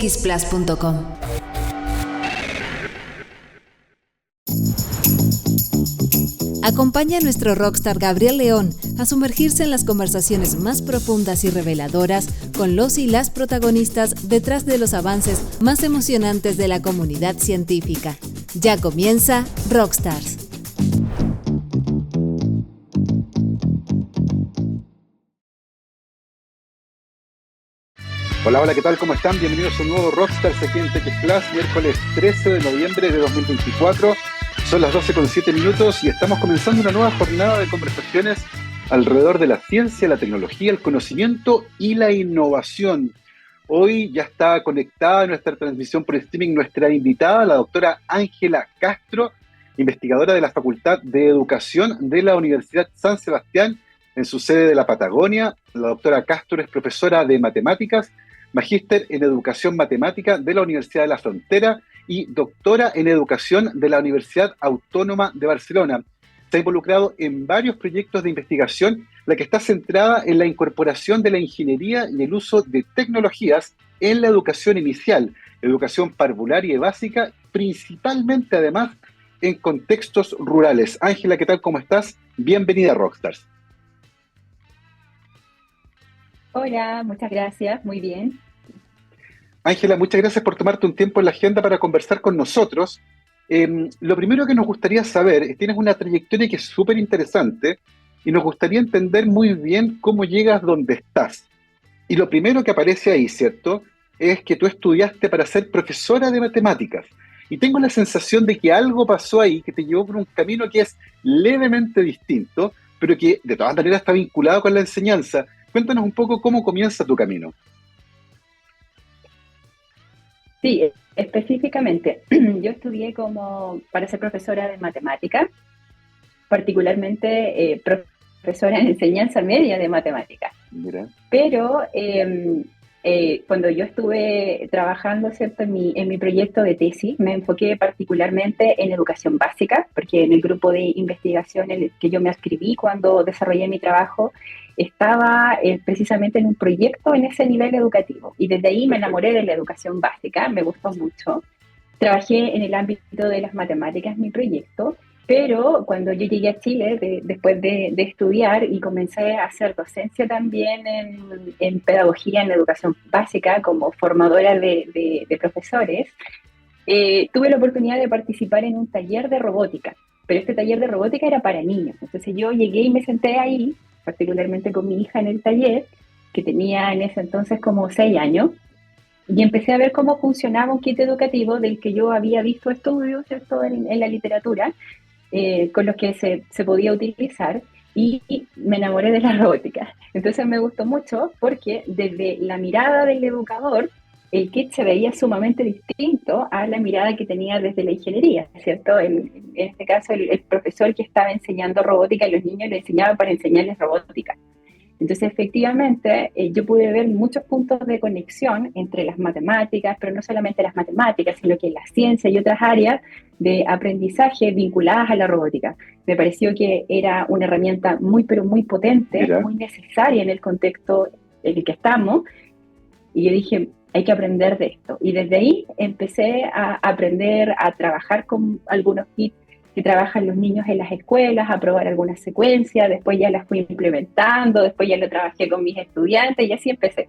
xplus.com. Acompaña a nuestro rockstar Gabriel León a sumergirse en las conversaciones más profundas y reveladoras con los y las protagonistas detrás de los avances más emocionantes de la comunidad científica. Ya comienza Rockstars. Hola, hola, ¿qué tal? ¿Cómo están? Bienvenidos a un nuevo Rockstars aquí en TX Plus, miércoles 13 de noviembre de 2024. Son las 12:07 y estamos comenzando una nueva jornada de conversaciones alrededor de la ciencia, la tecnología, el conocimiento y la innovación. Hoy ya está conectada en nuestra transmisión por streaming nuestra invitada, la doctora Ángela Castro, investigadora de la Facultad de Educación de la Universidad San Sebastián, en su sede de la Patagonia. La doctora Castro es profesora de matemáticas, magíster en educación matemática de la Universidad de la Frontera y doctora en educación de la Universidad Autónoma de Barcelona. Se ha involucrado en varios proyectos de investigación, la que está centrada en la incorporación de la ingeniería y el uso de tecnologías en la educación inicial, educación parvularia y básica, principalmente además en contextos rurales. Ángela, ¿qué tal? ¿Cómo estás? Bienvenida a Rockstars. Hola, muchas gracias, muy bien. Ángela, muchas gracias por tomarte un tiempo en la agenda para conversar con nosotros. Lo primero que nos gustaría saber es, tienes una trayectoria que es súper interesante y nos gustaría entender muy bien cómo llegas donde estás. Y lo primero que aparece ahí, ¿cierto?, es que tú estudiaste para ser profesora de matemáticas. Y tengo la sensación de que algo pasó ahí que te llevó por un camino que es levemente distinto, pero que de todas maneras está vinculado con la enseñanza. Cuéntanos un poco cómo comienza tu camino. Sí, específicamente, yo estudié para ser profesora de matemática, particularmente profesora en enseñanza media de matemática. Mira. Pero cuando yo estuve trabajando, ¿cierto?, en mi proyecto de tesis, me enfoqué particularmente en educación básica, porque en el grupo de investigación en el que yo me adscribí cuando desarrollé mi trabajo, estaba precisamente en un proyecto en ese nivel educativo. Y desde ahí me enamoré de la educación básica, me gustó mucho. Trabajé en el ámbito de las matemáticas en mi proyecto, pero cuando yo llegué a Chile, después de estudiar y comencé a hacer docencia también en pedagogía, en educación básica, como formadora de profesores, tuve la oportunidad de participar en un taller de robótica, pero este taller de robótica era para niños. Entonces yo llegué y me senté ahí, particularmente con mi hija en el taller, que tenía en ese entonces como 6 años, y empecé a ver cómo funcionaba un kit educativo del que yo había visto estudios, ¿cierto?, en la literatura, con los que se podía utilizar, y me enamoré de la robótica. Entonces me gustó mucho porque desde la mirada del educador, el kit se veía sumamente distinto a la mirada que tenía desde la ingeniería, ¿cierto? En este caso, el profesor que estaba enseñando robótica a los niños le enseñaba para enseñarles robótica. Entonces, efectivamente, yo pude ver muchos puntos de conexión entre las matemáticas, pero no solamente las matemáticas, sino que la ciencia y otras áreas de aprendizaje vinculadas a la robótica. Me pareció que era una herramienta muy, pero muy potente, Mira. muy necesaria en el contexto en el que estamos, y yo dije, hay que aprender de esto. Y desde ahí empecé a aprender a trabajar con algunos kits que trabajan los niños en las escuelas, a probar algunas secuencias, después ya las fui implementando, después ya lo trabajé con mis estudiantes y así empecé.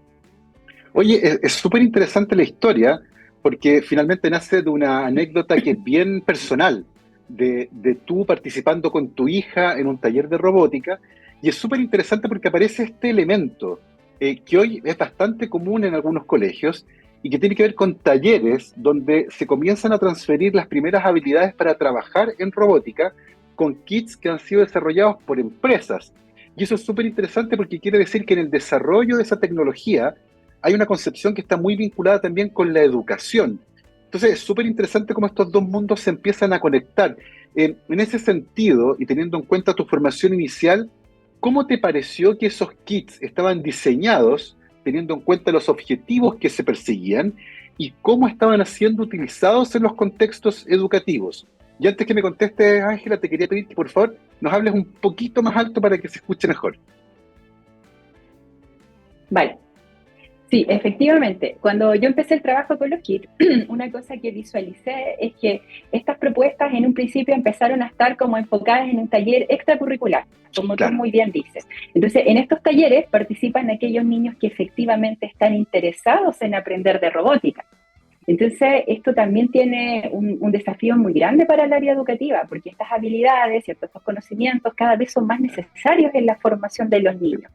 Oye, es súper interesante la historia porque finalmente nace de una anécdota que es bien personal, de tú participando con tu hija en un taller de robótica, y es súper interesante porque aparece este elemento que hoy es bastante común en algunos colegios y que tiene que ver con talleres donde se comienzan a transferir las primeras habilidades para trabajar en robótica con kits que han sido desarrollados por empresas. Y eso es súper interesante porque quiere decir que en el desarrollo de esa tecnología hay una concepción que está muy vinculada también con la educación. Entonces es súper interesante cómo estos dos mundos se empiezan a conectar. En ese sentido, y teniendo en cuenta tu formación inicial, ¿cómo te pareció que esos kits estaban diseñados teniendo en cuenta los objetivos que se perseguían y cómo estaban siendo utilizados en los contextos educativos? Y antes que me contestes, Ángela, te quería pedir que por favor nos hables un poquito más alto para que se escuche mejor. Vale. Sí, efectivamente. Cuando yo empecé el trabajo con los kits, una cosa que visualicé es que estas propuestas en un principio empezaron a estar como enfocadas en un taller extracurricular, como tú Claro, muy bien dices. Entonces, en estos talleres participan aquellos niños que efectivamente están interesados en aprender de robótica. Entonces, esto también tiene un desafío muy grande para el área educativa, porque estas habilidades, ¿cierto? Estos conocimientos cada vez son más necesarios en la formación de los niños.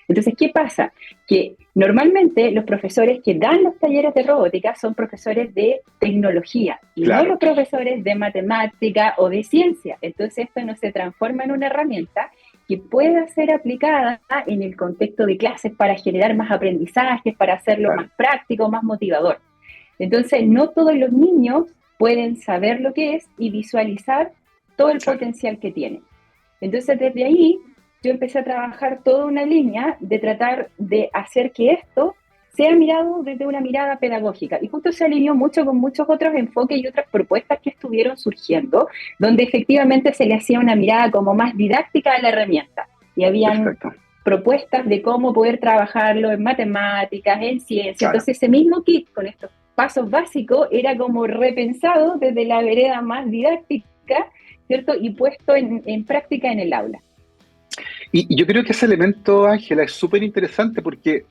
Entonces, ¿qué pasa? Que normalmente los profesores que dan los talleres de robótica son profesores de tecnología y no claro, los profesores de matemática o de ciencia. Entonces, esto no se transforma en una herramienta que pueda ser aplicada en el contexto de clases para generar más aprendizajes, para hacerlo más claro, práctico, más motivador. Entonces, no todos los niños pueden saber lo que es y visualizar todo el claro. potencial que tienen. Entonces, desde ahí, yo empecé a trabajar toda una línea de tratar de hacer que esto sea mirado desde una mirada pedagógica. Y justo se alineó mucho con muchos otros enfoques y otras propuestas que estuvieron surgiendo, donde efectivamente se le hacía una mirada como más didáctica a la herramienta. Y habían Perfecto, propuestas de cómo poder trabajarlo en matemáticas, en ciencia. claro. Entonces, ese mismo kit con estos pasos básicos era como repensado desde la vereda más didáctica, ¿cierto? Y puesto en práctica en el aula. Y yo creo que ese elemento, Ángela, es súper interesante porque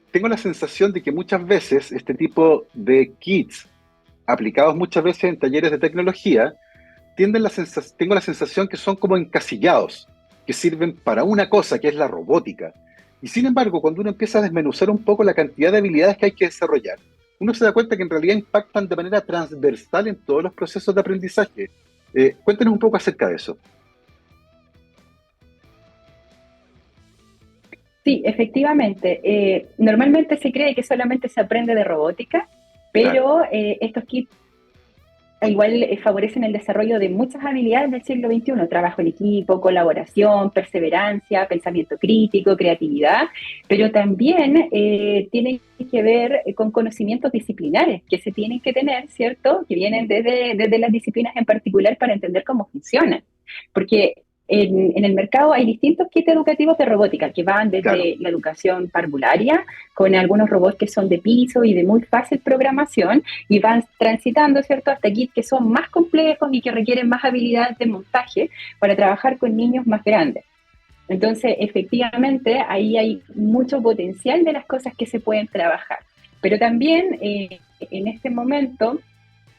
tengo la sensación de que muchas veces este tipo de kits, aplicados muchas veces en talleres de tecnología, tengo la sensación que son como encasillados, que sirven para una cosa, que es la robótica. Y sin embargo, cuando uno empieza a desmenuzar un poco la cantidad de habilidades que hay que desarrollar, uno se da cuenta que en realidad impactan de manera transversal en todos los procesos de aprendizaje. Cuéntenos un poco acerca de eso. Sí, efectivamente. Normalmente se cree que solamente se aprende de robótica, Claro, pero estos kits igual favorecen el desarrollo de muchas habilidades del siglo XXI: trabajo en equipo, colaboración, perseverancia, pensamiento crítico, creatividad, pero también tienen que ver con conocimientos disciplinares que se tienen que tener, ¿cierto? Que vienen desde las disciplinas en particular para entender cómo funcionan. Porque en el mercado hay distintos kits educativos de robótica que van claro. desde la educación parvularia, con algunos robots que son de piso y de muy fácil programación, y van transitando, ¿cierto?, hasta kits que son más complejos y que requieren más habilidades de montaje para trabajar con niños más grandes. Entonces, efectivamente, ahí hay mucho potencial de las cosas que se pueden trabajar. Pero también en este momento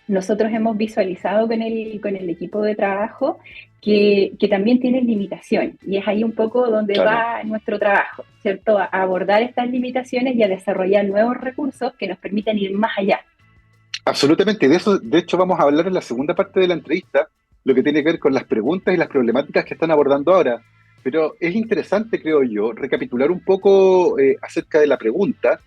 nosotros hemos visualizado con el equipo de trabajo que también tienen limitaciones, y es ahí un poco donde Claro, va nuestro trabajo, ¿cierto? A abordar estas limitaciones y a desarrollar nuevos recursos que nos permitan ir más allá. absolutamente. De eso, de hecho, vamos a hablar en la segunda parte de la entrevista, lo que tiene que ver con las preguntas y las problemáticas que están abordando ahora. Pero es interesante, creo yo, recapitular un poco acerca de la pregunta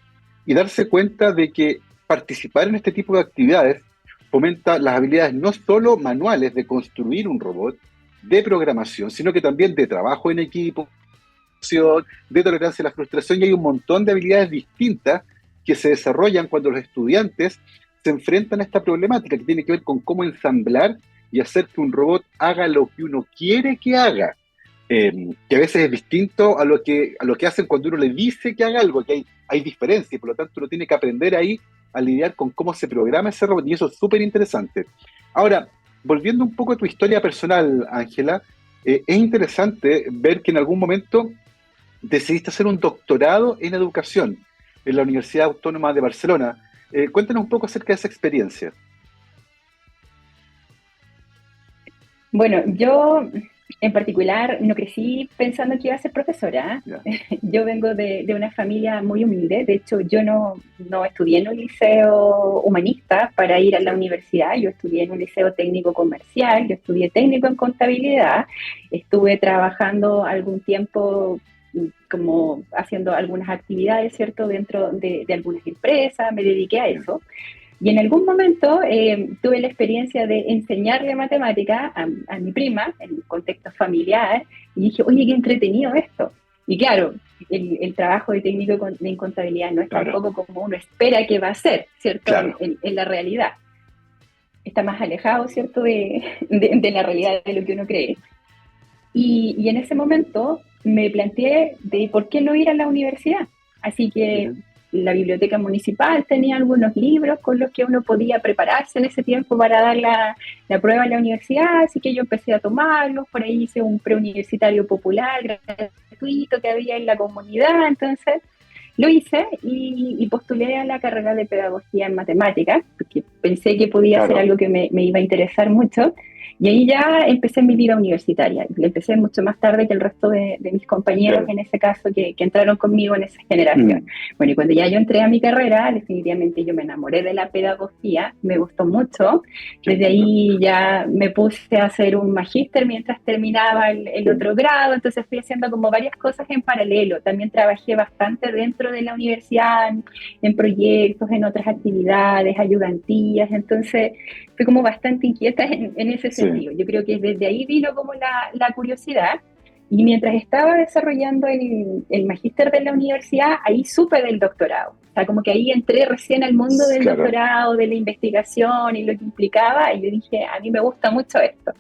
y darse cuenta de que participar en este tipo de actividades fomenta las habilidades no solo manuales de construir un robot, de programación, sino que también de trabajo en equipo, de tolerancia a la frustración, y hay un montón de habilidades distintas que se desarrollan cuando los estudiantes se enfrentan a esta problemática que tiene que ver con cómo ensamblar y hacer que un robot haga lo que uno quiere que haga, que a veces es distinto a lo que hacen cuando uno le dice que haga algo, que hay diferencia, y por lo tanto uno tiene que aprender ahí a lidiar con cómo se programa ese robot, y eso es súper interesante. Ahora, volviendo un poco a tu historia personal, Ángela, es interesante ver que en algún momento decidiste hacer un doctorado en educación en la Universidad Autónoma de Barcelona. Cuéntanos un poco acerca de esa experiencia. Bueno, yo en particular no crecí pensando que iba a ser profesora. Ya, Yo vengo de una familia muy humilde. De hecho, yo no estudié en un liceo humanista para ir a la sí, universidad. Yo estudié en un liceo técnico comercial, yo estudié técnico en contabilidad, estuve trabajando algún tiempo como haciendo algunas actividades, ¿cierto?, dentro de algunas empresas, me dediqué a ya. eso. Y en algún momento tuve la experiencia de enseñarle matemática a mi prima en un contexto familiar, y dije, oye, qué entretenido esto. Y claro, el trabajo de técnico en contabilidad no es Claro, tampoco como uno espera que va a ser, ¿cierto? claro, En la realidad. Está más alejado, ¿cierto?, de la realidad de lo que uno cree. Y en ese momento me planteé de por qué no ir a la universidad. Así que ya, la biblioteca municipal tenía algunos libros con los que uno podía prepararse en ese tiempo para dar la prueba en la universidad, así que yo empecé a tomarlos, por ahí hice un preuniversitario popular gratuito que había en la comunidad, entonces lo hice y postulé a la carrera de pedagogía en matemáticas, porque pensé que podía ser algo que me iba a interesar mucho. Y ahí ya empecé mi vida universitaria. Empecé mucho más tarde que el resto de mis compañeros, en ese caso, que entraron conmigo en esa generación. Bueno, y cuando ya yo entré a mi carrera, definitivamente yo me enamoré de la pedagogía, me gustó mucho. Desde ahí ya me puse a hacer un magíster mientras terminaba el otro grado, entonces fui haciendo como varias cosas en paralelo. También trabajé bastante dentro de la universidad, en proyectos, en otras actividades, ayudantías, entonces fui como bastante inquieta en ese sentido. Yo creo que desde ahí vino como la curiosidad, y mientras estaba desarrollando el magíster de la universidad, ahí supe del doctorado. O sea, como que ahí entré recién al mundo del doctorado, de la investigación y lo que implicaba, y yo dije, a mí me gusta mucho esto.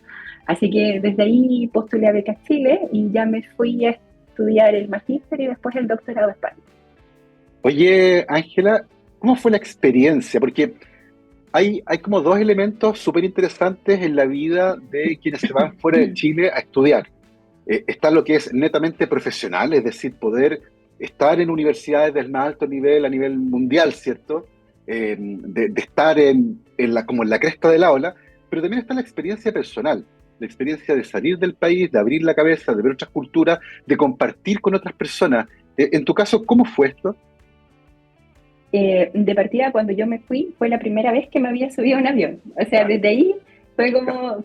Así que desde ahí postulé a Becas Chile y ya me fui a estudiar el magíster y después el doctorado de España. Oye, Ángela, ¿cómo fue la experiencia? Porque hay como dos elementos súper interesantes en la vida de quienes se van fuera de Chile a estudiar. Está lo que es netamente profesional, es decir, poder estar en universidades del más alto nivel a nivel mundial, ¿cierto? De estar como en la cresta de la ola, pero también está la experiencia personal, la experiencia de salir del país, de abrir la cabeza, de ver otras culturas, de compartir con otras personas. En tu caso, ¿cómo fue esto? De partida, cuando yo me fui, fue la primera vez que me había subido a un avión. O sea, desde ahí fue como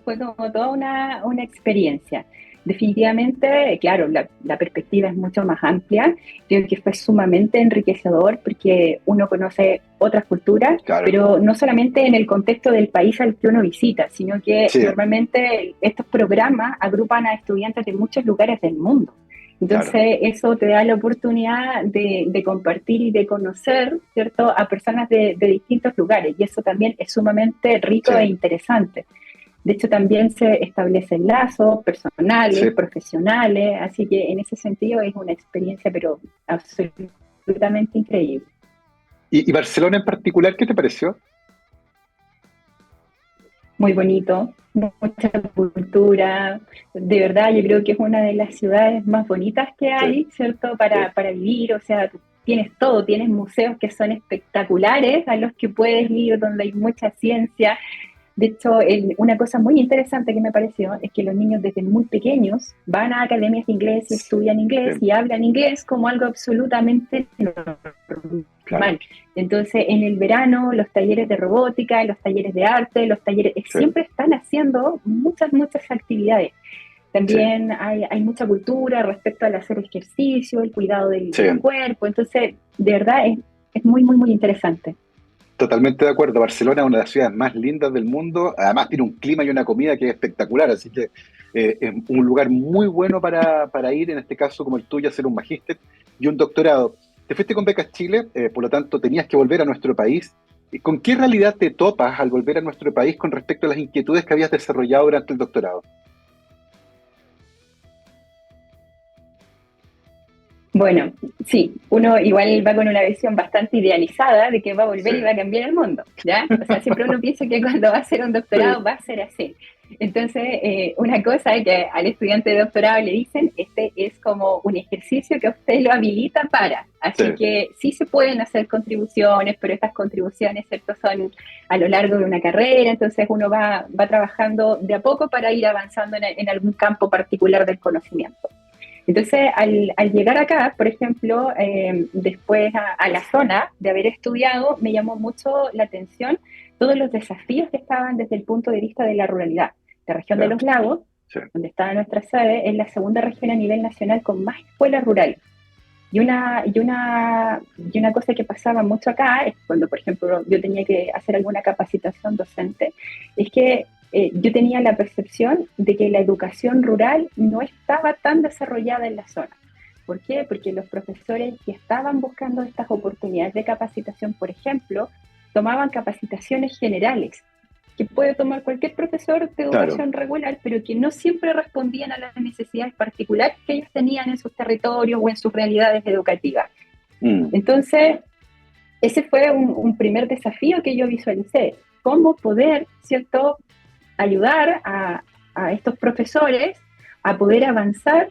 toda una experiencia. Definitivamente, claro, la perspectiva es mucho más amplia. Creo que fue sumamente enriquecedor porque uno conoce otras culturas, pero no solamente en el contexto del país al que uno visita, sino que normalmente estos programas agrupan a estudiantes de muchos lugares del mundo. Entonces, eso te da la oportunidad de compartir y de conocer, ¿cierto?, a personas de distintos lugares, y eso también es sumamente rico e interesante. De hecho, también se establecen lazos personales, profesionales, así que en ese sentido es una experiencia, pero absolutamente increíble. ¿Y Barcelona en particular, qué te pareció? Muy bonito, mucha cultura, de verdad yo creo que es una de las ciudades más bonitas que hay, ¿cierto?, para vivir. O sea, tú tienes todo, tienes museos que son espectaculares a los que puedes ir, donde hay mucha ciencia. De hecho, una cosa muy interesante que me pareció es que los niños desde muy pequeños van a academias de inglés y estudian inglés y hablan inglés como algo absolutamente normal. Entonces, en el verano, los talleres de robótica, los talleres de arte, los talleres siempre están haciendo muchas actividades. También hay mucha cultura respecto al hacer ejercicio, el cuidado del cuerpo. Entonces, de verdad, es muy interesante. Totalmente de acuerdo. Barcelona es una de las ciudades más lindas del mundo. Además tiene un clima y una comida que es espectacular, así que es un lugar muy bueno para ir, en este caso como el tuyo, a hacer un magíster y un doctorado. Te fuiste con Becas Chile, por lo tanto tenías que volver a nuestro país. ¿Con qué realidad te topas al volver a nuestro país con respecto a las inquietudes que habías desarrollado durante el doctorado? Bueno, sí, uno igual va con una visión bastante idealizada de que va a volver y va a cambiar el mundo, ¿ya? O sea, siempre uno piensa que cuando va a hacer un doctorado va a ser así. Entonces, una cosa es que al estudiante de doctorado le dicen, este es como un ejercicio que a usted lo habilita para. Así que sí se pueden hacer contribuciones, pero estas contribuciones, ¿cierto?, son a lo largo de una carrera, entonces uno va trabajando de a poco para ir avanzando en algún campo particular del conocimiento. Entonces, al llegar acá, por ejemplo, después a la zona de haber estudiado, me llamó mucho la atención todos los desafíos que estaban desde el punto de vista de la ruralidad. La región de los Lagos, donde estaba nuestra sede, es la segunda región a nivel nacional con más escuelas rurales. Y una cosa que pasaba mucho acá, es cuando, por ejemplo, yo tenía que hacer alguna capacitación docente, es que yo tenía la percepción de que la educación rural no estaba tan desarrollada en la zona. ¿Por qué? Porque los profesores que estaban buscando estas oportunidades de capacitación, por ejemplo, tomaban capacitaciones generales, que puede tomar cualquier profesor de educación regular, pero que no siempre respondían a las necesidades particulares que ellos tenían en sus territorios o en sus realidades educativas. Entonces, ese fue un primer desafío que yo visualicé, cómo poder, ¿cierto?, ayudar a estos profesores a poder avanzar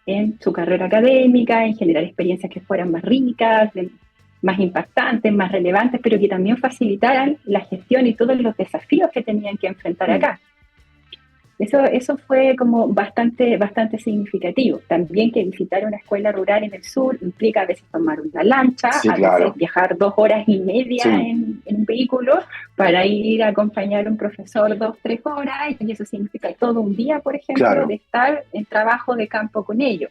en su carrera académica, en generar experiencias que fueran más ricas, más impactantes, más relevantes, pero que también facilitaran la gestión y todos los desafíos que tenían que enfrentar acá. Eso fue como bastante significativo. También que visitar una escuela rural en el sur implica a veces tomar una lancha, Sí, a claro. veces viajar 2 horas y media Sí. en un vehículo para ir a acompañar a un profesor 2, 3 horas, y eso significa todo un día, por ejemplo, Claro. de estar en trabajo de campo con ellos.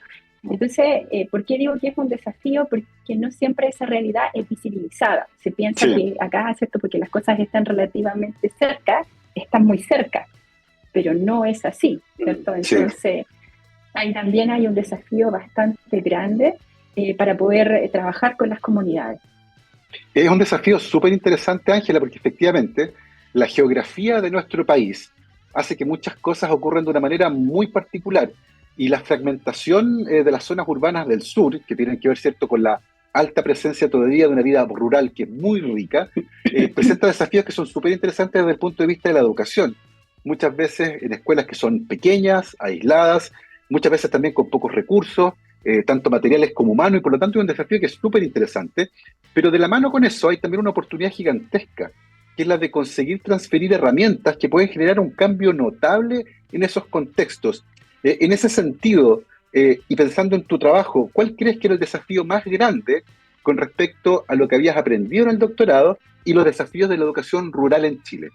Entonces, ¿por qué digo que es un desafío? Porque no siempre esa realidad es visibilizada. Se piensa Sí. que acá, ¿cierto?, porque las cosas están relativamente cerca, están muy cerca, pero no es así, ¿cierto? Sí. Entonces, ahí también hay un desafío bastante grande para poder trabajar con las comunidades. Es un desafío súper interesante, Ángela, porque efectivamente la geografía de nuestro país hace que muchas cosas ocurran de una manera muy particular, y la fragmentación de las zonas urbanas del sur, que tienen que ver, ¿cierto?, con la alta presencia todavía de una vida rural que es muy rica, presenta desafíos que son súper interesantes desde el punto de vista de la educación. Muchas veces en escuelas que son pequeñas, aisladas, muchas veces también con pocos recursos, tanto materiales como humanos, y por lo tanto es un desafío que es súper interesante. Pero de la mano con eso hay también una oportunidad gigantesca, que es la de conseguir transferir herramientas que pueden generar un cambio notable en esos contextos. En ese sentido, y pensando en tu trabajo, ¿cuál crees que era el desafío más grande con respecto a lo que habías aprendido en el doctorado y los desafíos de la educación rural en Chile?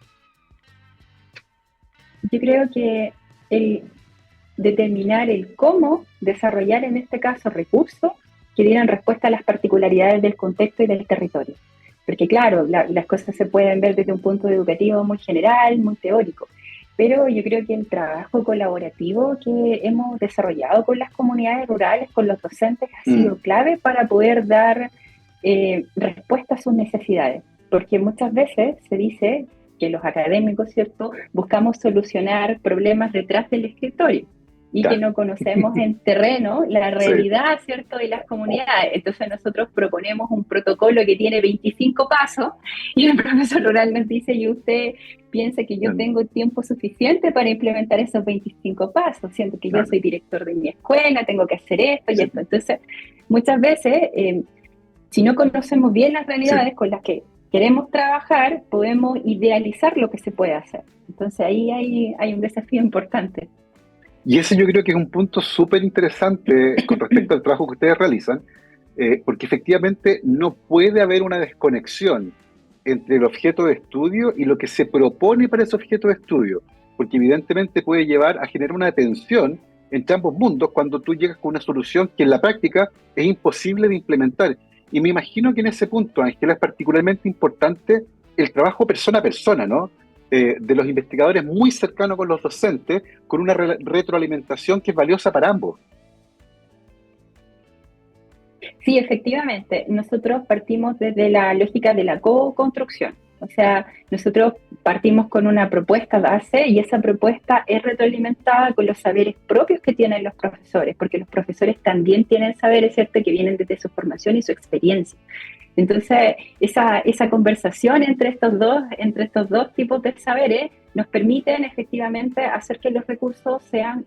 Yo creo que el determinar el cómo desarrollar, en este caso, recursos que dieran respuesta a las particularidades del contexto y del territorio. Porque claro, las cosas se pueden ver desde un punto educativo muy general, muy teórico, pero yo creo que el trabajo colaborativo que hemos desarrollado con las comunidades rurales, con los docentes, ha sido clave para poder dar respuesta a sus necesidades. Porque muchas veces se dice que los académicos, ¿cierto?, buscamos solucionar problemas detrás del escritorio y que no conocemos en terreno la realidad, sí, ¿cierto?, de las comunidades. Entonces nosotros proponemos un protocolo que tiene 25 pasos y el profesor rural nos dice: ¿y usted piensa que yo tengo tiempo suficiente para implementar esos 25 pasos? Siento que yo soy director de mi escuela, tengo que hacer esto y esto. Entonces, muchas veces, si no conocemos bien las realidades con las que queremos trabajar, podemos idealizar lo que se puede hacer. Entonces ahí hay un desafío importante. Y ese yo creo que es un punto súper interesante con respecto al trabajo que ustedes realizan, porque efectivamente no puede haber una desconexión entre el objeto de estudio y lo que se propone para ese objeto de estudio, porque evidentemente puede llevar a generar una tensión entre ambos mundos cuando tú llegas con una solución que en la práctica es imposible de implementar. Y me imagino que en ese punto, Ángela, es particularmente importante el trabajo persona a persona, ¿no? De los investigadores muy cercanos con los docentes, con una retroalimentación que es valiosa para ambos. Sí, efectivamente. Nosotros partimos desde la lógica de la co-construcción. O sea, nosotros partimos con una propuesta base y esa propuesta es retroalimentada con los saberes propios que tienen los profesores, porque los profesores también tienen saberes, ¿cierto?, que vienen desde su formación y su experiencia. Entonces, esa conversación entre estos dos tipos de saberes nos permiten efectivamente hacer que los recursos tengan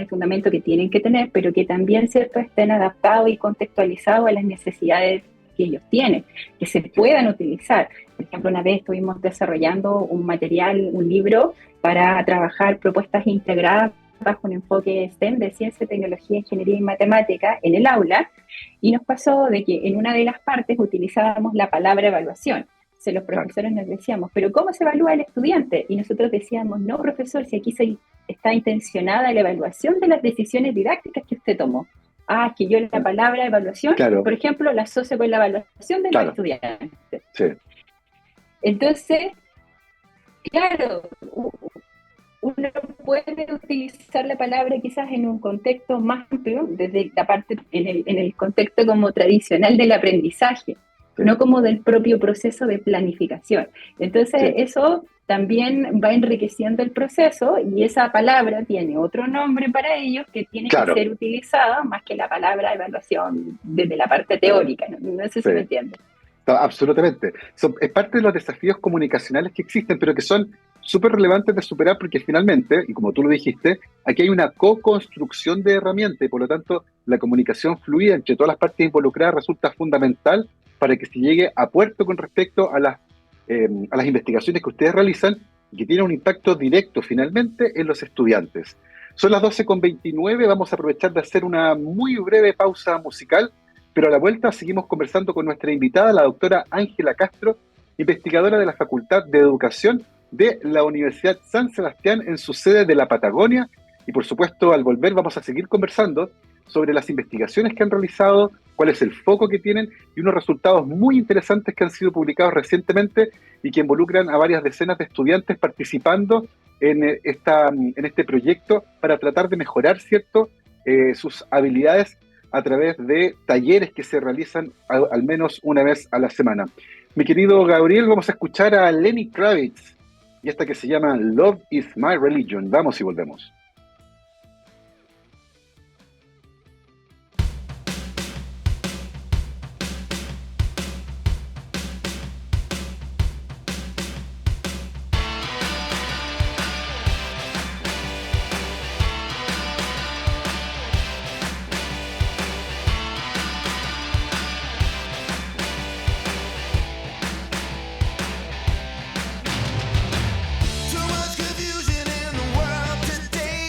el fundamento que tienen que tener, pero que también, ¿cierto?, estén adaptados y contextualizados a las necesidades que ellos tienen, que se puedan utilizar. Por ejemplo, una vez estuvimos desarrollando un material, un libro, para trabajar propuestas integradas bajo un enfoque STEM de ciencia, tecnología, ingeniería y matemática en el aula, y nos pasó de que en una de las partes utilizábamos la palabra evaluación. Entonces los profesores nos decíamos: ¿pero cómo se evalúa el estudiante? Y nosotros decíamos: no, profesor, si aquí está intencionada la evaluación de las decisiones didácticas que usted tomó. Ah, que yo la palabra evaluación, por ejemplo, la asocio con la evaluación de los estudiantes. Sí. Entonces, claro, uno puede utilizar la palabra quizás en un contexto más amplio, desde la parte, en el contexto como tradicional del aprendizaje, no como del propio proceso de planificación. Entonces, eso también va enriqueciendo el proceso, y esa palabra tiene otro nombre para ellos que tiene que ser utilizada más que la palabra evaluación desde la parte teórica. No sé si me entiendes. Absolutamente. Es parte de los desafíos comunicacionales que existen, pero que son súper relevantes de superar porque finalmente, y como tú lo dijiste, aquí hay una co-construcción de herramientas y por lo tanto la comunicación fluida entre todas las partes involucradas resulta fundamental para que se llegue a puerto con respecto a las investigaciones que ustedes realizan y que tienen un impacto directo finalmente en los estudiantes. Son las 12:29, vamos a aprovechar de hacer una muy breve pausa musical, pero a la vuelta seguimos conversando con nuestra invitada, la doctora Ángela Castro, investigadora de la Facultad de Educación de la Universidad San Sebastián en su sede de la Patagonia. Y por supuesto, al volver vamos a seguir conversando sobre las investigaciones que han realizado, cuál es el foco que tienen y unos resultados muy interesantes que han sido publicados recientemente y que involucran a varias decenas de estudiantes participando en este proyecto para tratar de mejorar, ¿cierto?, sus habilidades a través de talleres que se realizan al menos una vez a la semana. Mi querido Gabriel, vamos a escuchar a Lenny Kravitz y esta que se llama Love is My Religion. Vamos y volvemos. Too much confusion in the world today.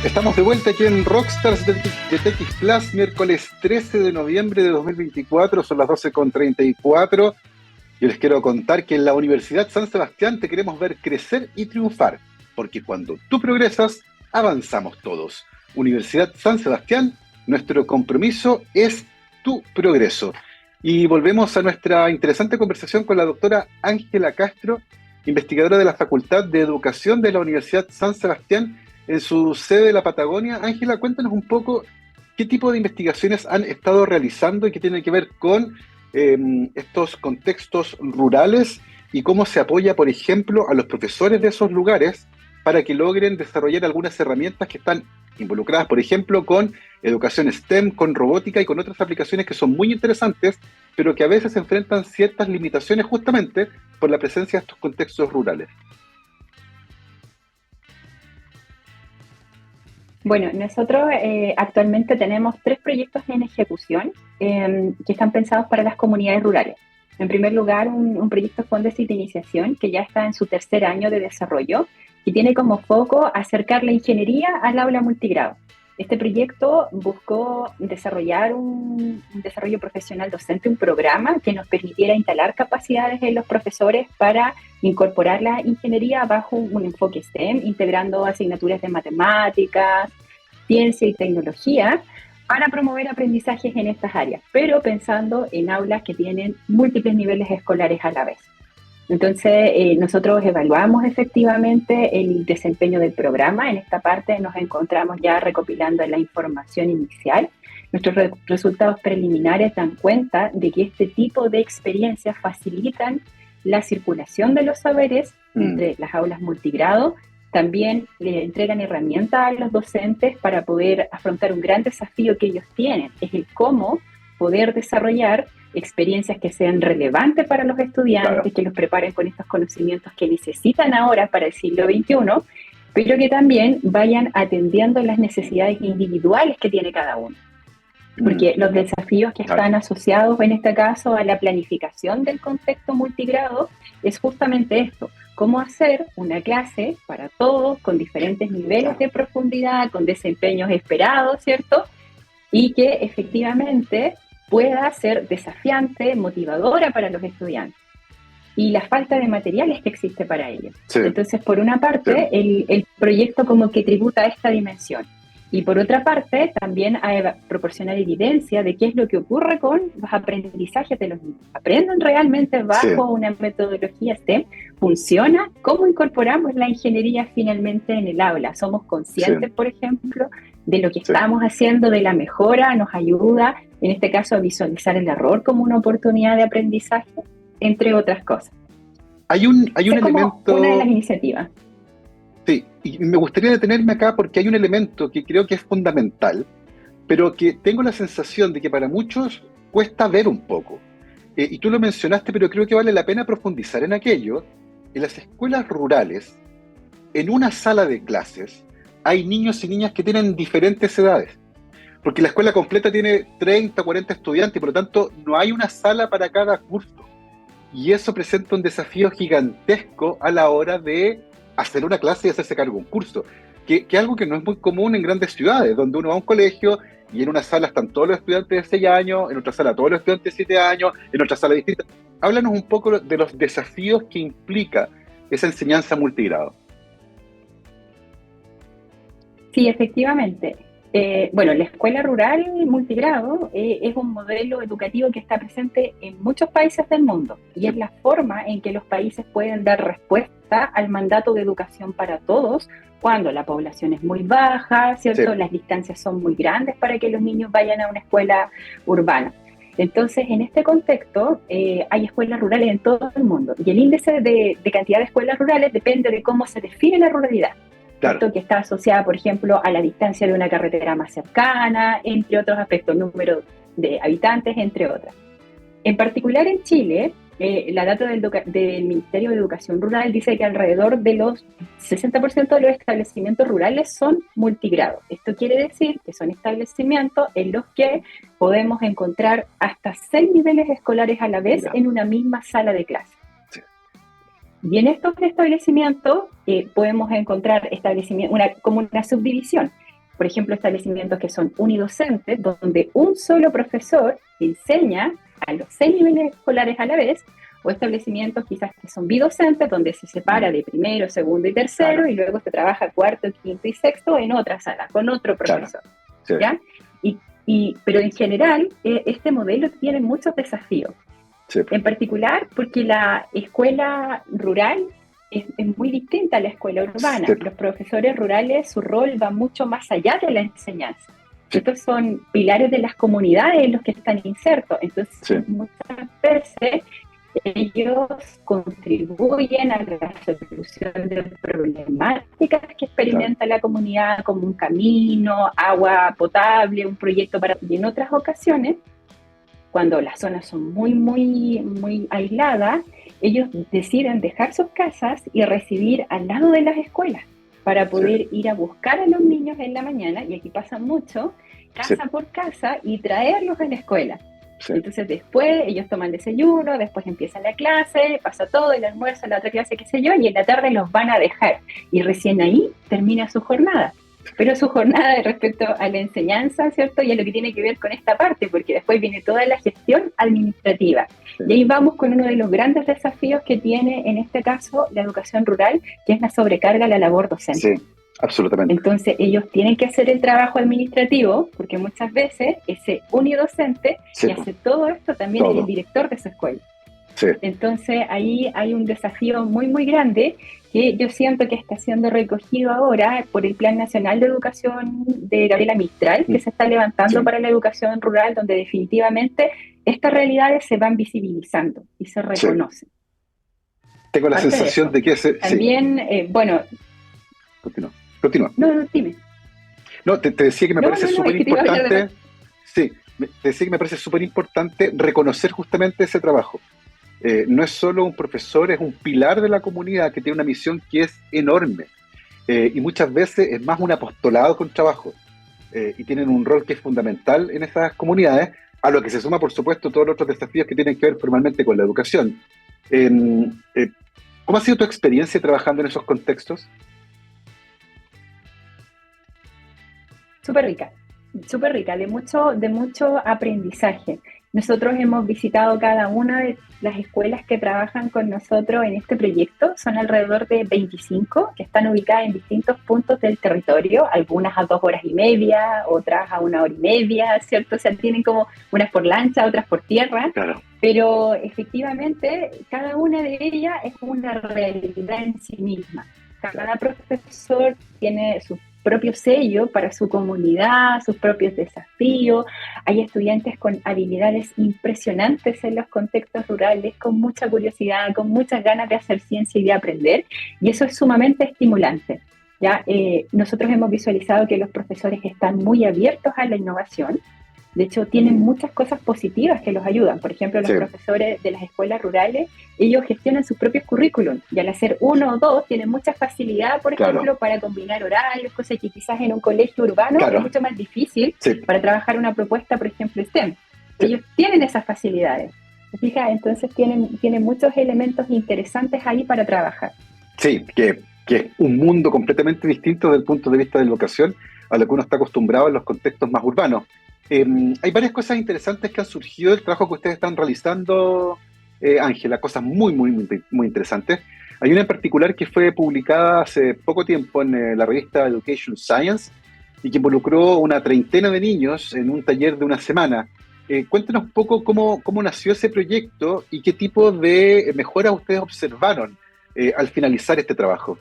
Estamos de vuelta aquí en Rockstars de TX Plus, miércoles 13 de noviembre de 2024, son las 12:34. Yo les quiero contar que en la Universidad San Sebastián te queremos ver crecer y triunfar, porque cuando tú progresas, avanzamos todos. Universidad San Sebastián, nuestro compromiso es tu progreso. Y volvemos a nuestra interesante conversación con la doctora Ángela Castro, investigadora de la Facultad de Educación de la Universidad San Sebastián, en su sede de la Patagonia. Ángela, cuéntanos un poco qué tipo de investigaciones han estado realizando y qué tienen que ver con estos contextos rurales y cómo se apoya, por ejemplo, a los profesores de esos lugares para que logren desarrollar algunas herramientas que están involucradas, por ejemplo, con educación STEM, con robótica y con otras aplicaciones que son muy interesantes, pero que a veces enfrentan ciertas limitaciones justamente por la presencia de estos contextos rurales. Bueno, nosotros actualmente tenemos 3 proyectos en ejecución que están pensados para las comunidades rurales. En primer lugar, un proyecto Fondesit de Iniciación que ya está en su 3er año de desarrollo y tiene como foco acercar la ingeniería al aula multigrado. Este proyecto buscó desarrollar un desarrollo profesional docente, un programa que nos permitiera instalar capacidades en los profesores para incorporar la ingeniería bajo un enfoque STEM, integrando asignaturas de matemáticas, ciencia y tecnología, para promover aprendizajes en estas áreas, pero pensando en aulas que tienen múltiples niveles escolares a la vez. Entonces, nosotros evaluamos efectivamente el desempeño del programa. En esta parte nos encontramos ya recopilando la información inicial. Nuestros resultados preliminares dan cuenta de que este tipo de experiencias facilitan la circulación de los saberes entre las aulas multigrado. También le entregan herramientas a los docentes para poder afrontar un gran desafío que ellos tienen, es el cómo poder desarrollar experiencias que sean relevantes para los estudiantes, claro, que los preparen con estos conocimientos que necesitan ahora para el siglo XXI, pero que también vayan atendiendo las necesidades individuales que tiene cada uno. Porque los desafíos que están asociados en este caso a la planificación del contexto multigrado es justamente esto: cómo hacer una clase para todos con diferentes niveles de profundidad, con desempeños esperados, ¿cierto? Y que efectivamente pueda ser desafiante, motivadora para los estudiantes. Y la falta de materiales que existe para ello. Sí. Entonces, por una parte, el proyecto como que tributa a esta dimensión. Y por otra parte, también a proporcionar evidencia de qué es lo que ocurre con los aprendizajes de los niños. ¿Aprenden realmente bajo una metodología STEM? ¿Funciona? ¿Cómo incorporamos la ingeniería finalmente en el aula? ¿Somos conscientes, por ejemplo, de lo que estamos haciendo, de la mejora? ¿Nos ayuda, en este caso, a visualizar el error como una oportunidad de aprendizaje? Entre otras cosas. Hay un elemento... Una de las iniciativas. Sí, y me gustaría detenerme acá porque hay un elemento que creo que es fundamental, pero que tengo la sensación de que para muchos cuesta ver un poco. Y tú lo mencionaste, pero creo que vale la pena profundizar en aquello. En las escuelas rurales, en una sala de clases, hay niños y niñas que tienen diferentes edades. Porque la escuela completa tiene 30, 40 estudiantes y por lo tanto no hay una sala para cada curso. Y eso presenta un desafío gigantesco a la hora de hacer una clase y hacerse cargo de un curso, que es algo que no es muy común en grandes ciudades, donde uno va a un colegio y en una sala están todos los estudiantes de 6 años, en otra sala todos los estudiantes de 7 años, en otra sala distinta. Háblanos un poco de los desafíos que implica esa enseñanza multigrado. Sí, efectivamente. Bueno, la escuela rural multigrado es un modelo educativo que está presente en muchos países del mundo y es la forma en que los países pueden dar respuesta al mandato de educación para todos cuando la población es muy baja, ¿cierto? Sí. Las distancias son muy grandes para que los niños vayan a una escuela urbana. Entonces, en este contexto, hay escuelas rurales en todo el mundo y el índice de cantidad de escuelas rurales depende de cómo se define la ruralidad. Claro. Esto que está asociada, por ejemplo, a la distancia de una carretera más cercana, entre otros aspectos, número de habitantes, entre otras. En particular en Chile, la data del Ministerio de Educación Rural dice que alrededor de los 60% de los establecimientos rurales son multigrado. Esto quiere decir que son establecimientos en los que podemos encontrar hasta 6 niveles escolares a la vez en una misma sala de clase. Y en estos establecimientos podemos encontrar como una subdivisión. por ejemplo, establecimientos que son unidocentes, donde un solo profesor enseña a los 6 niveles escolares a la vez, o establecimientos quizás que son bidocentes, donde se separa de primero, segundo y tercero, y luego se trabaja cuarto, quinto y sexto en otra sala, con otro profesor. Sí. ¿Ya? Pero en general, este modelo tiene muchos desafíos. Sí. En particular, porque la escuela rural es muy distinta a la escuela urbana. Sí. Los profesores rurales, su rol va mucho más allá de la enseñanza. Sí. Estos son pilares de las comunidades en los que están insertos. Entonces, sí, muchas veces ellos contribuyen a la solución de problemáticas que experimenta la comunidad, como un camino, agua potable, un proyecto para... Y en otras ocasiones, cuando las zonas son muy aisladas, ellos deciden dejar sus casas y recibir al lado de las escuelas para poder ir a buscar a los niños en la mañana, y aquí pasa mucho, casa por casa, y traerlos a la escuela. Sí. Entonces después ellos toman desayuno, después empieza la clase, pasa todo, el almuerzo, la otra clase, qué sé yo, y en la tarde los van a dejar. Y recién ahí termina su jornada. Pero su jornada respecto a la enseñanza, ¿cierto? Y a lo que tiene que ver con esta parte, porque después viene toda la gestión administrativa. Sí. Y ahí vamos con uno de los grandes desafíos que tiene, en este caso, la educación rural, que es la sobrecarga a la labor docente. Sí. Absolutamente. Entonces ellos tienen que hacer el trabajo administrativo, porque muchas veces ese unidocente que hace todo esto también es el director de su escuela. Sí. Entonces ahí hay un desafío muy grande que yo siento que está siendo recogido ahora por el Plan Nacional de Educación de Gabriela Mistral, que se está levantando para la educación rural, donde definitivamente estas realidades se van visibilizando y se reconocen. Tengo la sensación de que también, bueno... Continúa. No, dime. No, te decía que me parece súper importante. Sí, te decía que me parece súper importante reconocer justamente ese trabajo. No es solo un profesor, es un pilar de la comunidad que tiene una misión que es enorme. Y muchas veces es más un apostolado con trabajo. Y tienen un rol que es fundamental en esas comunidades, a lo que se suma, por supuesto, todos los otros desafíos que tienen que ver formalmente con la educación. ¿Cómo ha sido tu experiencia trabajando en esos contextos? Súper rica, de mucho aprendizaje. Nosotros hemos visitado cada una de las escuelas que trabajan con nosotros en este proyecto. Son alrededor de 25 que están ubicadas en distintos puntos del territorio, algunas a 2 horas y media, otras a 1 hora y media, ¿cierto? O sea, tienen como unas por lancha, otras por tierra. Claro. Pero efectivamente, cada una de ellas es una realidad en sí misma. Cada profesor tiene su propio sello para su comunidad, sus propios desafíos. Hay estudiantes con habilidades impresionantes en los contextos rurales, con mucha curiosidad, con muchas ganas de hacer ciencia y de aprender, y eso es sumamente estimulante. ¿Ya? Nosotros hemos visualizado que los profesores están muy abiertos a la innovación. De hecho, tienen muchas cosas positivas que los ayudan. Por ejemplo, los profesores de las escuelas rurales, ellos gestionan sus propios currículum, y al hacer 1 o 2 tienen mucha facilidad, por ejemplo, para combinar horarios, cosas que quizás en un colegio urbano es mucho más difícil para trabajar una propuesta, por ejemplo, STEM. Ellos tienen esas facilidades. ¿Te fijas? Entonces tienen muchos elementos interesantes ahí para trabajar. Sí, que es un mundo completamente distinto desde el punto de vista de la educación a lo que uno está acostumbrado en los contextos más urbanos. Hay varias cosas interesantes que han surgido del trabajo que ustedes están realizando, Ángela, cosas muy interesantes. Hay una en particular que fue publicada hace poco tiempo en la revista Education Science y que involucró una 30 de niños en un taller de una semana. Cuéntenos un poco cómo nació ese proyecto y qué tipo de mejoras ustedes observaron al finalizar este trabajo.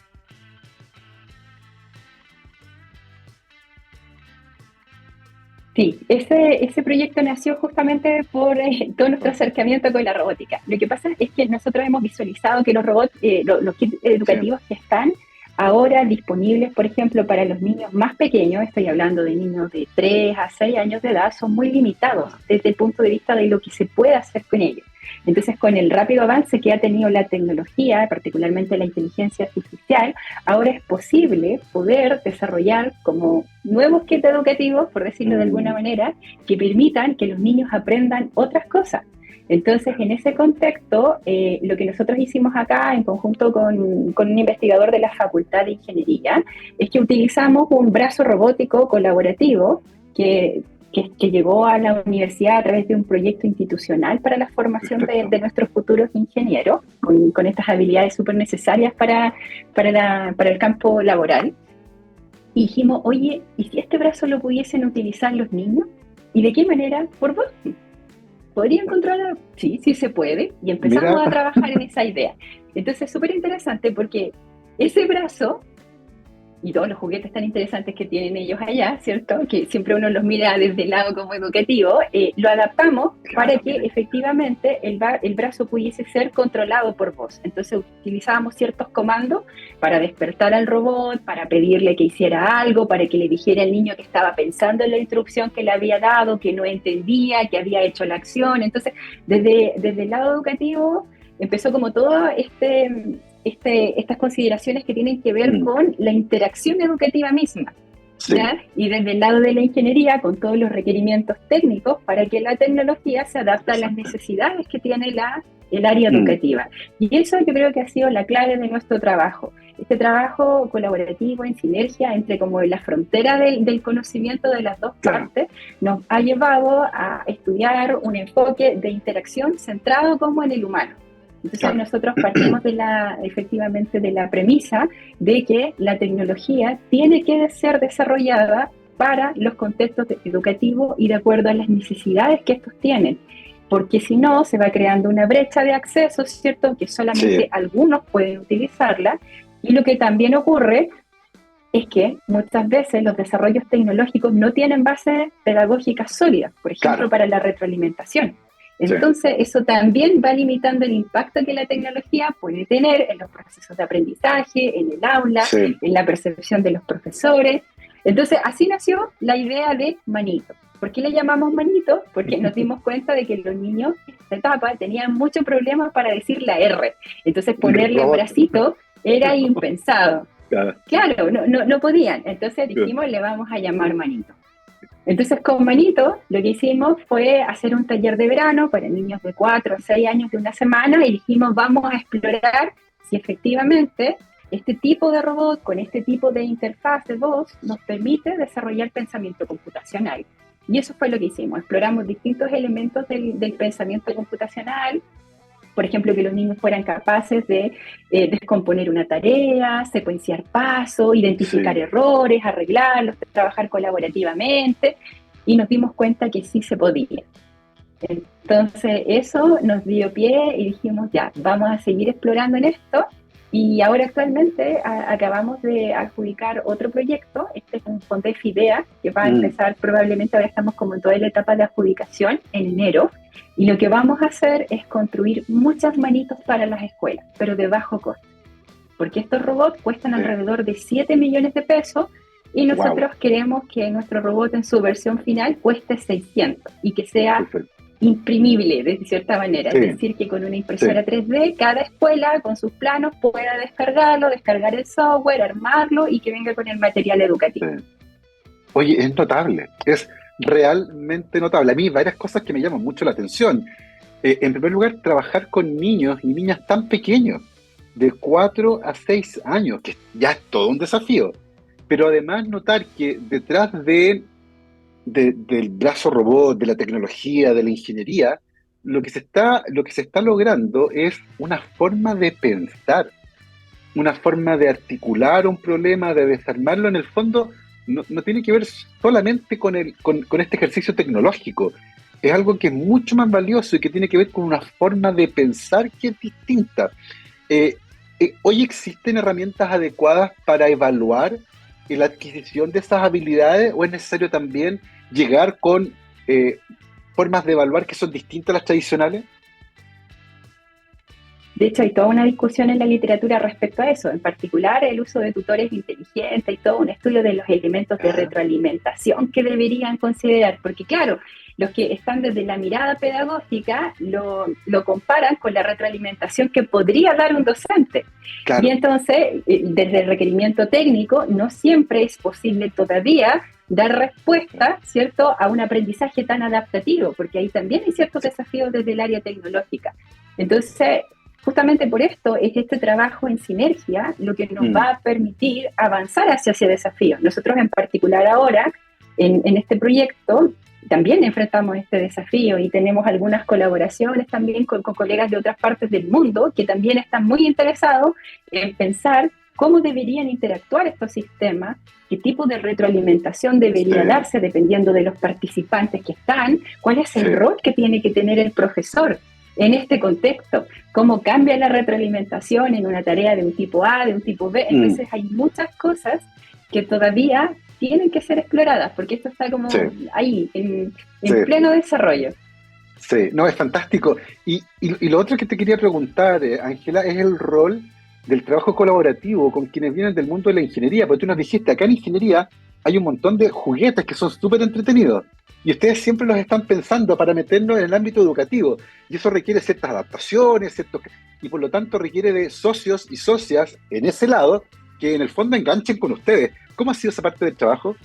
Sí, ese proyecto nació justamente por todo nuestro acercamiento con la robótica. Lo que pasa es que nosotros hemos visualizado que los robots, los kits educativos que están ahora disponibles, por ejemplo, para los niños más pequeños, estoy hablando de niños de 3 a 6 años de edad, son muy limitados desde el punto de vista de lo que se puede hacer con ellos. Entonces, con el rápido avance que ha tenido la tecnología, particularmente la inteligencia artificial, ahora es posible poder desarrollar como nuevos kits educativos, por decirlo de alguna manera, que permitan que los niños aprendan otras cosas. Entonces, en ese contexto, lo que nosotros hicimos acá, en conjunto con un investigador de la Facultad de Ingeniería, es que utilizamos un brazo robótico colaborativo que llegó a la universidad a través de un proyecto institucional para la formación de nuestros futuros ingenieros, con estas habilidades súper necesarias para el campo laboral. Y dijimos, oye, ¿y si este brazo lo pudiesen utilizar los niños? ¿Y de qué manera? Por voz. ¿Podrían controlar? Sí, sí se puede. Y empezamos a trabajar en esa idea. Entonces es súper interesante porque ese brazo y todos los juguetes tan interesantes que tienen ellos allá, ¿cierto? Que siempre uno los mira desde el lado como educativo, lo adaptamos para que efectivamente el brazo pudiese ser controlado por voz. Entonces utilizábamos ciertos comandos para despertar al robot, para pedirle que hiciera algo, para que le dijera al niño que estaba pensando en la instrucción que le había dado, que no entendía, que había hecho la acción. Entonces, desde el lado educativo empezó como todo estas consideraciones que tienen que ver con la interacción educativa misma. Sí. Y desde el lado de la ingeniería, con todos los requerimientos técnicos para que la tecnología se adapte a las necesidades que tiene el área educativa. Y eso yo creo que ha sido la clave de nuestro trabajo. Este trabajo colaborativo en sinergia entre como la frontera del conocimiento de las dos partes nos ha llevado a estudiar un enfoque de interacción centrado como en el humano. Entonces nosotros partimos efectivamente de la premisa de que la tecnología tiene que ser desarrollada para los contextos educativos y de acuerdo a las necesidades que estos tienen, porque si no se va creando una brecha de acceso, ¿cierto? Que solamente algunos pueden utilizarla, y lo que también ocurre es que muchas veces los desarrollos tecnológicos no tienen bases pedagógicas sólidas, por ejemplo, para la retroalimentación. Entonces, eso también va limitando el impacto que la tecnología puede tener en los procesos de aprendizaje, en el aula, en la percepción de los profesores. Entonces, así nació la idea de Manito. ¿Por qué le llamamos Manito? Porque nos dimos cuenta de que los niños en esta etapa tenían muchos problemas para decir la R. Entonces, ponerle bracito era impensado. Claro, no podían. Entonces dijimos, le vamos a llamar Manito. Entonces, con Manito, lo que hicimos fue hacer un taller de verano para niños de 4 o 6 años de una semana y dijimos, vamos a explorar si efectivamente este tipo de robot con este tipo de interfaz de voz nos permite desarrollar pensamiento computacional. Y eso fue lo que hicimos. Exploramos distintos elementos del pensamiento computacional. Por ejemplo, que los niños fueran capaces de descomponer una tarea, secuenciar pasos, identificar errores, arreglarlos, trabajar colaborativamente, y nos dimos cuenta que sí se podía. Entonces eso nos dio pie y dijimos, ya, vamos a seguir explorando en esto, y ahora actualmente acabamos de adjudicar otro proyecto, este es un Fondef IDEA, que va a empezar probablemente, ahora estamos como en toda la etapa de adjudicación, en enero. Y lo que vamos a hacer es construir muchas manitos para las escuelas, pero de bajo costo. Porque estos robots cuestan alrededor de 7 millones de pesos y nosotros queremos que nuestro robot en su versión final cueste 600 y que sea imprimible de cierta manera. Es decir, que con una impresora 3D, cada escuela con sus planos pueda descargarlo, descargar el software, armarlo y que venga con el material educativo. Oye, es notable, es realmente notable. A mí hay varias cosas que me llaman mucho la atención. En primer lugar, trabajar con niños y niñas tan pequeños, de 4 a 6 años, que ya es todo un desafío. Pero además notar que detrás del brazo robot, de la tecnología, de la ingeniería, lo que se está logrando es una forma de pensar, una forma de articular un problema, de desarmarlo. En el fondo, no tiene que ver solamente con este ejercicio tecnológico. Es algo que es mucho más valioso y que tiene que ver con una forma de pensar que es distinta. ¿Hoy existen herramientas adecuadas para evaluar la adquisición de esas habilidades, o es necesario también llegar con formas de evaluar que son distintas a las tradicionales? De hecho, hay toda una discusión en la literatura respecto a eso, en particular el uso de tutores inteligentes y todo un estudio de los elementos de retroalimentación que deberían considerar, porque claro, los que están desde la mirada pedagógica lo comparan con la retroalimentación que podría dar un docente. Y entonces, desde el requerimiento técnico, no siempre es posible todavía dar respuesta, ¿cierto?, a un aprendizaje tan adaptativo, porque ahí también hay ciertos desafíos desde el área tecnológica. Entonces, justamente por esto es este trabajo en sinergia lo que nos va a permitir avanzar hacia ese desafío. Nosotros en particular ahora, en este proyecto, también enfrentamos este desafío y tenemos algunas colaboraciones también con colegas de otras partes del mundo que también están muy interesados en pensar cómo deberían interactuar estos sistemas, qué tipo de retroalimentación debería darse dependiendo de los participantes que están, cuál es el rol que tiene que tener el profesor en este contexto, cómo cambia la retroalimentación en una tarea de un tipo A, de un tipo B. Entonces hay muchas cosas que todavía tienen que ser exploradas, porque esto está como ahí, en pleno desarrollo. Sí, no, es fantástico. Y lo otro que te quería preguntar, Ángela, es el rol del trabajo colaborativo con quienes vienen del mundo de la ingeniería, porque tú nos dijiste, acá en ingeniería hay un montón de juguetes que son súper entretenidos, y ustedes siempre los están pensando para meternos en el ámbito educativo, y eso requiere ciertas adaptaciones, y por lo tanto requiere de socios y socias en ese lado que en el fondo enganchen con ustedes. ¿Cómo ha sido esa parte del trabajo?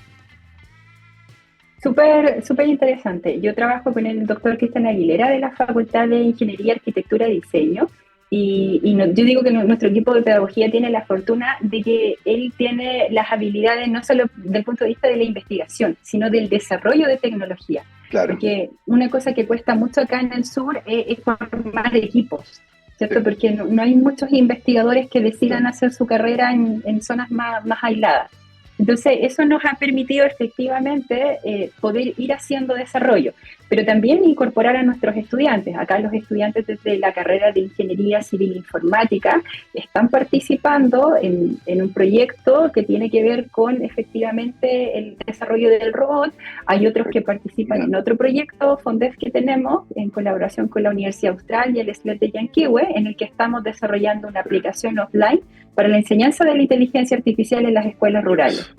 Súper interesante. Yo trabajo con el doctor Cristian Aguilera de la Facultad de Ingeniería, Arquitectura y Diseño. Yo digo que nuestro equipo de pedagogía tiene la fortuna de que él tiene las habilidades no solo desde el punto de vista de la investigación, sino del desarrollo de tecnología. Claro. Porque una cosa que cuesta mucho acá en el sur es formar equipos, ¿cierto? Sí. Porque no hay muchos investigadores que decidan hacer su carrera en zonas más aisladas. Entonces, eso nos ha permitido efectivamente poder ir haciendo desarrollo, pero también incorporar a nuestros estudiantes. Acá los estudiantes desde la carrera de Ingeniería Civil Informática están participando en un proyecto que tiene que ver con efectivamente el desarrollo del robot. Hay otros que participan en otro proyecto, FONDEF, que tenemos en colaboración con la Universidad Austral y el SLED de Yanquihue, en el que estamos desarrollando una aplicación offline para la enseñanza de la inteligencia artificial en las escuelas rurales,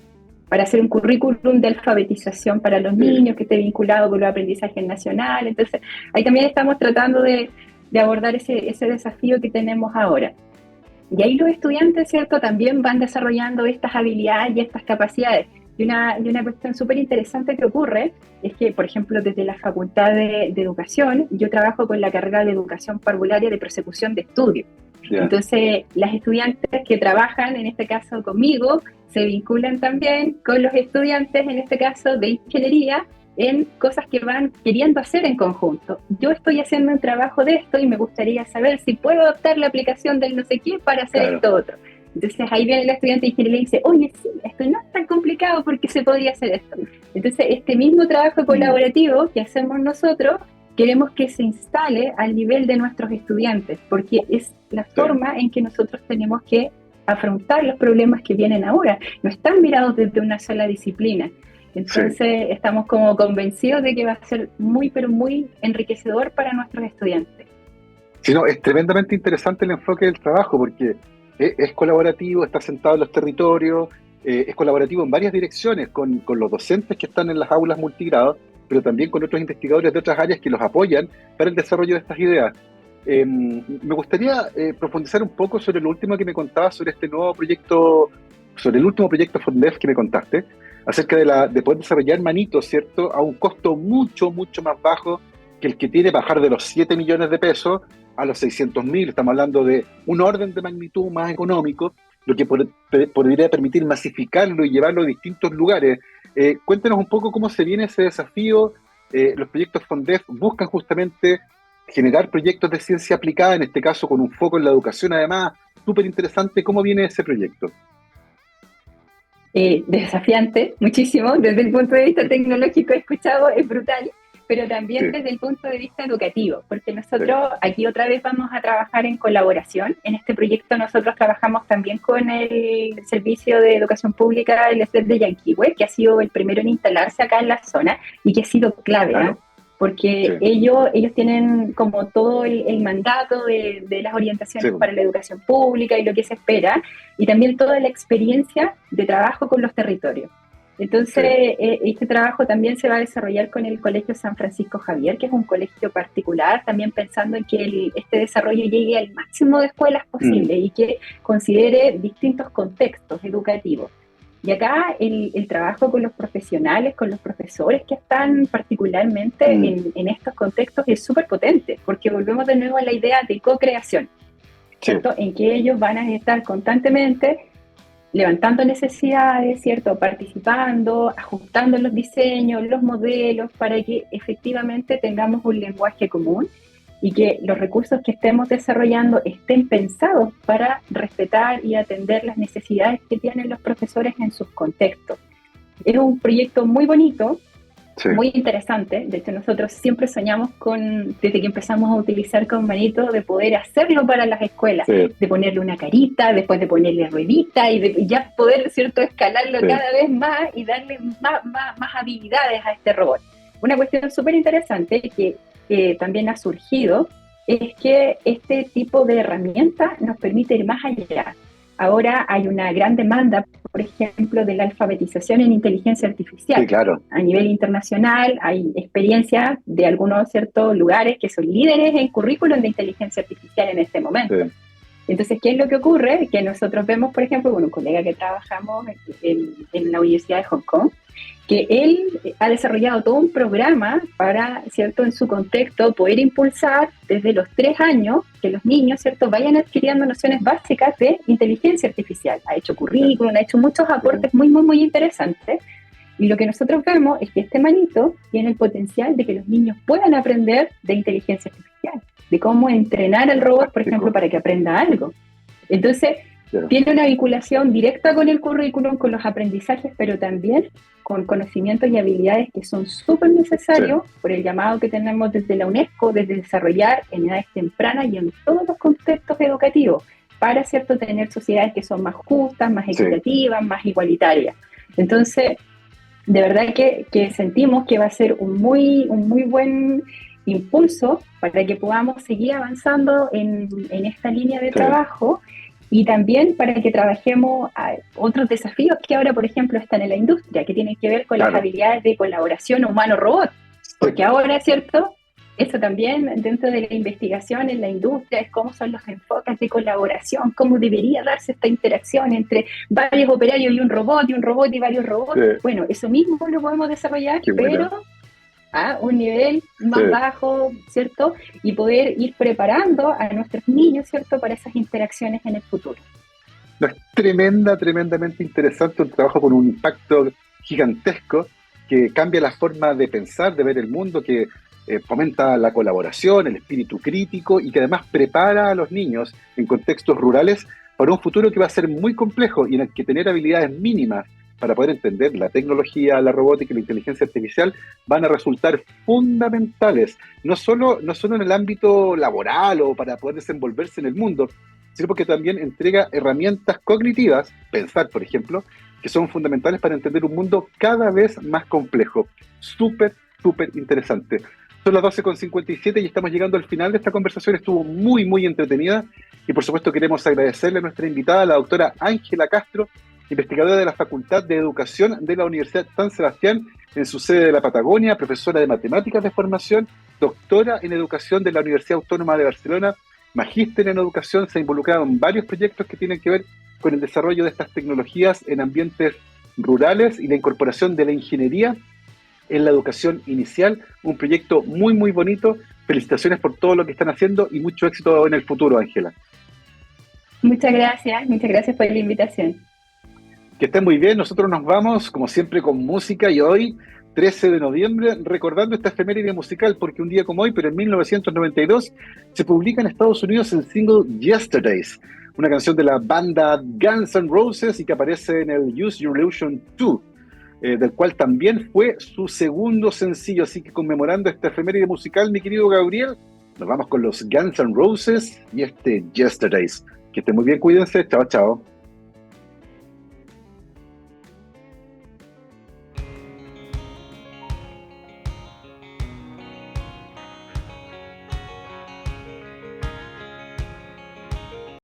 para hacer un currículum de alfabetización para los niños que esté vinculado con los aprendizajes nacionales. Entonces, ahí también estamos tratando de abordar ese desafío que tenemos ahora. Y ahí los estudiantes, ¿cierto?, también van desarrollando estas habilidades y estas capacidades. Y una cuestión súper interesante que ocurre es que, por ejemplo, desde la Facultad de Educación, yo trabajo con la carrera de Educación Parvularia de Prosecución de Estudio. Yeah. Entonces, las estudiantes que trabajan, en este caso conmigo, se vinculan también con los estudiantes, en este caso de ingeniería, en cosas que van queriendo hacer en conjunto. Yo estoy haciendo un trabajo de esto y me gustaría saber si puedo adaptar la aplicación del no sé qué para hacer esto otro. Entonces ahí viene el estudiante de ingeniería y dice, oye, sí, esto no es tan complicado porque se podría hacer esto. Entonces este mismo trabajo colaborativo que hacemos nosotros, queremos que se instale al nivel de nuestros estudiantes, porque es la forma en que nosotros tenemos que afrontar los problemas que vienen ahora. No están mirados desde una sola disciplina. Entonces estamos como convencidos de que va a ser muy, pero muy enriquecedor para nuestros estudiantes. Sí, no, es tremendamente interesante el enfoque del trabajo, porque es colaborativo, está sentado en los territorios, es colaborativo en varias direcciones, con los docentes que están en las aulas multigrados, pero también con otros investigadores de otras áreas que los apoyan para el desarrollo de estas ideas. Me gustaría profundizar un poco sobre lo último que me contabas, sobre este nuevo proyecto, sobre el último proyecto FONDEF que me contaste, acerca de poder desarrollar manitos, ¿cierto?, a un costo mucho más bajo que el que tiene bajar de los 7 millones de pesos a los 600.000. Estamos hablando de un orden de magnitud más económico, lo que podría permitir masificarlo y llevarlo a distintos lugares. Cuéntenos un poco cómo se viene ese desafío. Los proyectos FONDEF buscan justamente generar proyectos de ciencia aplicada, en este caso con un foco en la educación, además, súper interesante. ¿Cómo viene ese proyecto? Desafiante, muchísimo, desde el punto de vista tecnológico he escuchado, es brutal, pero también desde el punto de vista educativo, porque nosotros aquí otra vez vamos a trabajar en colaboración. En este proyecto nosotros trabajamos también con el Servicio de Educación Pública del SLED de Yanquihue, que ha sido el primero en instalarse acá en la zona y que ha sido clave, ¿no? Porque ellos tienen como todo el mandato de las orientaciones para la educación pública y lo que se espera, y también toda la experiencia de trabajo con los territorios. Entonces, este trabajo también se va a desarrollar con el Colegio San Francisco Javier, que es un colegio particular, también pensando en que este desarrollo llegue al máximo de escuelas posible y que considere distintos contextos educativos. Y acá el trabajo con los profesionales, con los profesores que están particularmente en estos contextos es súper potente, porque volvemos de nuevo a la idea de co-creación, ¿cierto? En que ellos van a estar constantemente levantando necesidades, ¿cierto? Participando, ajustando los diseños, los modelos, para que efectivamente tengamos un lenguaje común y que los recursos que estemos desarrollando estén pensados para respetar y atender las necesidades que tienen los profesores en sus contextos. Es un proyecto muy bonito, muy interesante. De hecho, nosotros siempre soñamos desde que empezamos a utilizar con Manito, de poder hacerlo para las escuelas, de ponerle una carita, después de ponerle ruedita y ya poder, ¿cierto?, escalarlo cada vez más y darle más habilidades a este robot. Una cuestión súper interesante que también ha surgido es que este tipo de herramientas nos permite ir más allá. Ahora hay una gran demanda, por ejemplo, de la alfabetización en inteligencia artificial. Sí, claro. A nivel internacional hay experiencias de algunos ciertos lugares que son líderes en currículum de inteligencia artificial en este momento. Sí. Entonces, ¿qué es lo que ocurre? Que nosotros vemos, por ejemplo, con un colega que trabajamos en la Universidad de Hong Kong, que él ha desarrollado todo un programa para, ¿cierto?, en su contexto, poder impulsar desde los 3 años que los niños, ¿cierto?, vayan adquiriendo nociones básicas de inteligencia artificial. Ha hecho currículum, ha hecho muchos aportes muy, muy, muy interesantes. Y lo que nosotros vemos es que este manito tiene el potencial de que los niños puedan aprender de inteligencia artificial, de cómo entrenar al robot, por ejemplo, para que aprenda algo. Entonces, tiene una vinculación directa con el currículum, con los aprendizajes, pero también con conocimientos y habilidades que son súper necesarios por el llamado que tenemos desde la UNESCO, desde desarrollar en edades tempranas y en todos los contextos educativos, para, ¿cierto?, tener sociedades que son más justas, más equitativas, más igualitarias. Entonces, de verdad que sentimos que va a ser un muy buen impulso para que podamos seguir avanzando en esta línea de trabajo. Y también para que trabajemos a otros desafíos que ahora, por ejemplo, están en la industria, que tienen que ver con las habilidades de colaboración humano-robot. Porque ahora, ¿cierto? Eso también dentro de la investigación en la industria es cómo son los enfoques de colaboración, cómo debería darse esta interacción entre varios operarios y un robot y varios robots. Bueno, eso mismo lo podemos desarrollar, pero a un nivel más bajo, ¿cierto? Y poder ir preparando a nuestros niños, ¿cierto?, para esas interacciones en el futuro. No, es tremendamente interesante, un trabajo con un impacto gigantesco que cambia la forma de pensar, de ver el mundo, que fomenta la colaboración, el espíritu crítico y que además prepara a los niños en contextos rurales para un futuro que va a ser muy complejo y en el que tener habilidades mínimas para poder entender la tecnología, la robótica y la inteligencia artificial van a resultar fundamentales, no solo en el ámbito laboral o para poder desenvolverse en el mundo, sino porque también entrega herramientas cognitivas, pensar por ejemplo, que son fundamentales para entender un mundo cada vez más complejo. Súper interesante. Son las 12:57 y estamos llegando al final de esta conversación. Estuvo muy entretenida y por supuesto queremos agradecerle a nuestra invitada, la doctora Ángela Castro, investigadora de la Facultad de Educación de la Universidad San Sebastián, en su sede de la Patagonia, profesora de matemáticas de formación, doctora en educación de la Universidad Autónoma de Barcelona, magíster en educación, se ha involucrado en varios proyectos que tienen que ver con el desarrollo de estas tecnologías en ambientes rurales y la incorporación de la ingeniería en la educación inicial, un proyecto muy bonito. Felicitaciones por todo lo que están haciendo y mucho éxito en el futuro, Ángela. Muchas gracias por la invitación. Que estén muy bien, nosotros nos vamos como siempre con música y hoy, 13 de noviembre, recordando esta efeméride musical porque un día como hoy, pero en 1992, se publica en Estados Unidos el single Yesterdays, una canción de la banda Guns N' Roses y que aparece en el Use Your Illusion 2, del cual también fue su segundo sencillo, así que conmemorando esta efeméride musical, mi querido Gabriel, nos vamos con los Guns N' Roses y este Yesterdays. Que estén muy bien, cuídense, chao.